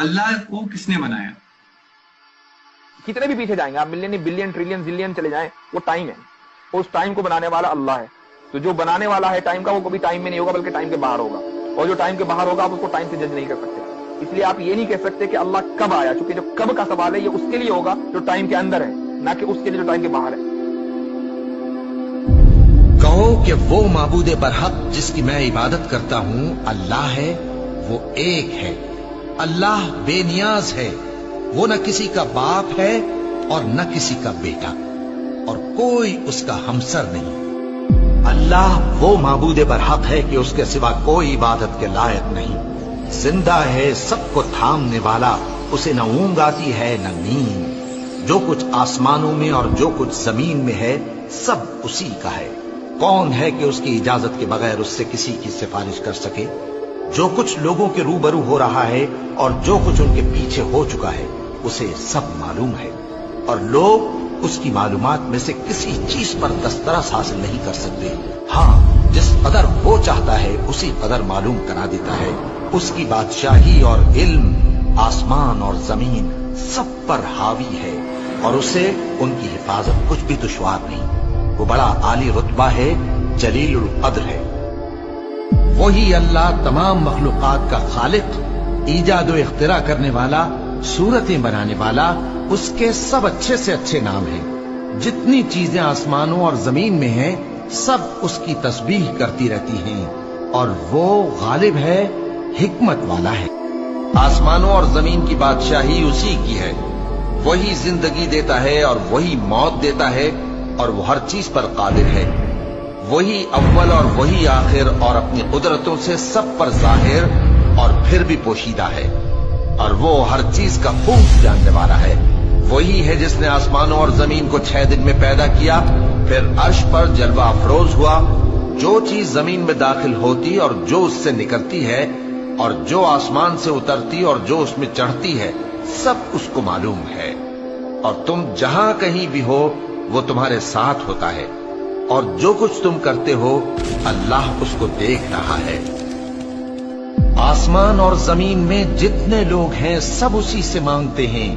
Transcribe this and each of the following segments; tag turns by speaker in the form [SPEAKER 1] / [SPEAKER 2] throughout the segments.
[SPEAKER 1] अल्लाह को किसने बनाया?
[SPEAKER 2] कितने भी पीछे जाएंगे आप, मिलियन बिलियन ट्रिलियन जिलियन चले जाएं, वो टाइम है, उस टाइम को बनाने वाला अल्लाह है। तो जो बनाने वाला है टाइम का, वो कभी टाइम में नहीं होगा बल्कि टाइम के बाहर होगा, और जो टाइम के बाहर होगा आप उसको टाइम से जज नहीं कर सकते। इसलिए आप ये नहीं कह सकते कि अल्लाह कब आया, क्योंकि जो कब का सवाल है ये उसके लिए होगा जो टाइम के अंदर है, ना कि उसके लिए जो टाइम के बाहर है।
[SPEAKER 3] कहो कि वो माबूदे बरहक जिसकी मैं इबादत करता हूं अल्लाह है, वो एक है। अल्लाह बेनियाज है, वो न किसी का बाप है और न किसी का बेटा, और कोई उसका हमसर नहीं। अल्लाह वो माबूदे बरहक है कि उसके सिवा कोई इबादत के लायक नहीं। जिंदा है, सबको थामने वाला, उसे न ऊंघ आती है न नींद। जो कुछ आसमानों में और जो कुछ जमीन में है सब उसी का है। कौन है कि उसकी इजाजत के बगैर उससे किसी की सिफारिश कर सके? जो कुछ लोगों के रूबरू हो रहा है और जो कुछ उनके पीछे हो चुका है उसे सब मालूम है, और लोग उसकी मालूमात में से किसी चीज पर दस्तरस हासिल नहीं कर सकते। हाँ, जिस कदर वो चाहता है उसी कदर मालूम करा देता है। उसकी बादशाही और इल्म आसमान और जमीन सब पर हावी है, और उसे उनकी हिफाजत कुछ भी दुश्वार नहीं। वो बड़ा आली रुतबा है, जलीलुल कद्र है। वही अल्लाह तमाम मखलूकात का खालिक, ईजाद व इख्तिरा करने वाला, सूरतें बनाने वाला। उसके सब अच्छे से अच्छे नाम हैं। जितनी चीजें आसमानों और जमीन में हैं सब उसकी तस्बीह करती रहती हैं, और वो गालिब है, हिकमत वाला है। आसमानों और जमीन की बादशाही उसी की है। वही जिंदगी देता है और वही मौत देता है, और वो हर चीज पर कादिर है। वही अव्वल और वही आखिर, और अपनी कुदरतों से सब पर जाहिर और फिर भी पोशीदा है, और वो हर चीज का खूब जानने वाला है। वही है जिसने आसमानों और जमीन को 6 दिन में पैदा किया, फिर अर्श पर जलवा अफरोज हुआ। जो चीज जमीन में दाखिल होती और जो उससे निकलती है, और जो आसमान से उतरती और जो उसमें चढ़ती है, सब उसको मालूम है। और तुम जहां कहीं भी हो वो तुम्हारे साथ होता है, और जो कुछ तुम करते हो अल्लाह उसको देख रहा है। आसमान और जमीन में जितने लोग हैं सब उसी से मांगते हैं।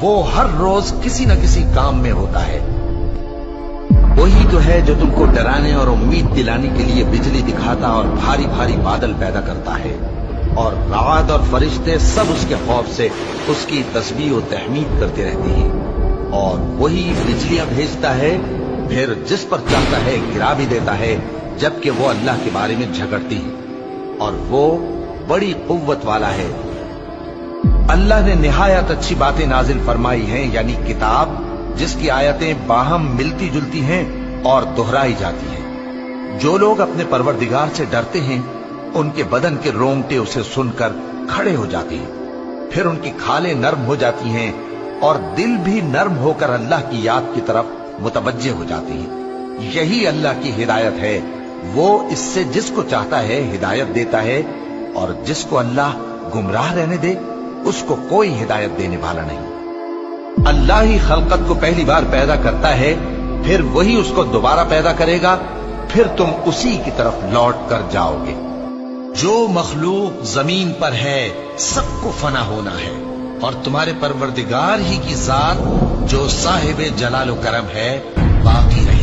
[SPEAKER 3] वो हर रोज किसी न किसी काम में होता है। वही तो है जो तुमको डराने और उम्मीद दिलाने के लिए बिजली दिखाता और भारी भारी बादल पैदा करता है, और रात और फरिश्ते सब उसके खौफ से उसकी तस्बीह और तहमीद करते रहते हैं। और वही बिजलियां भेजता है, फिर जिस पर चाहता है गिरा भी देता है, जबकि वो अल्लाह के बारे में झगड़ती है, और वो बड़ी कुव्वत वाला है। अल्लाह ने निहायत अच्छी बातें नाजिल फरमाई हैं, यानी किताब जिसकी आयतें बाहम मिलती जुलती हैं और दोहराई जाती हैं। जो लोग अपने परवरदिगार से डरते हैं उनके बदन के रोंगटे उसे सुनकर खड़े हो जाते हैं, फिर उनकी खालें नर्म हो जाती हैं और दिल भी नर्म होकर अल्लाह की याद की तरफ मुतवज्जे हो जाते हैं। यही अल्लाह की हिदायत है। वो इससे जिसको चाहता है हिदायत देता है, और जिसको अल्लाह गुमराह रहने दे उसको कोई हिदायत देने वाला नहीं। अल्लाह ही खलकत को पहली बार पैदा करता है, फिर वही उसको दोबारा पैदा करेगा, फिर तुम उसी की तरफ लौट कर जाओगे। जो मखलूक जमीन पर है सबको फना होना है, और तुम्हारे परवरदिगार ही की जात जो साहिब जलाल व करम है बाकी रहे।